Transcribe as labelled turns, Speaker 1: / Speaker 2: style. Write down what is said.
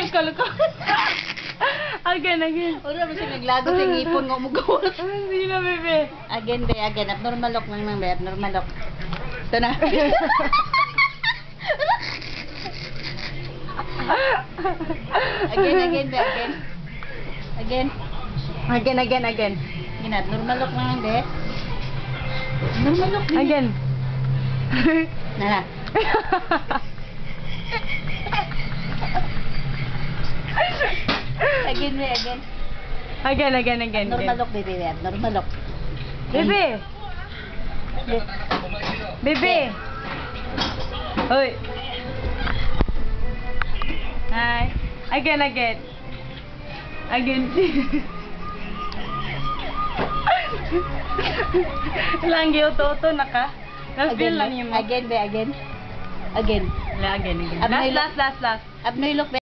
Speaker 1: Luka. Again.
Speaker 2: Ura ba siya naglagot yung ipon nga umugawat?
Speaker 1: Hindi na, bebe.
Speaker 2: Again, be, again. Abnormal look mang be, abnormal look. Ito na. Again, be, again. Again. Ginat, normal look mang be. Normal look.
Speaker 1: Again.
Speaker 2: Nala. Again, be, again.
Speaker 1: Again.
Speaker 2: Normal look, baby, be. Normal look.
Speaker 1: Bebe. Bebe. Hoy. Hi. Again. Lang yung toto naka. Feel lang yung
Speaker 2: Again, be, again. Again.
Speaker 1: Again.
Speaker 2: Abnoy look.
Speaker 1: Last.
Speaker 2: Abnoy look, be.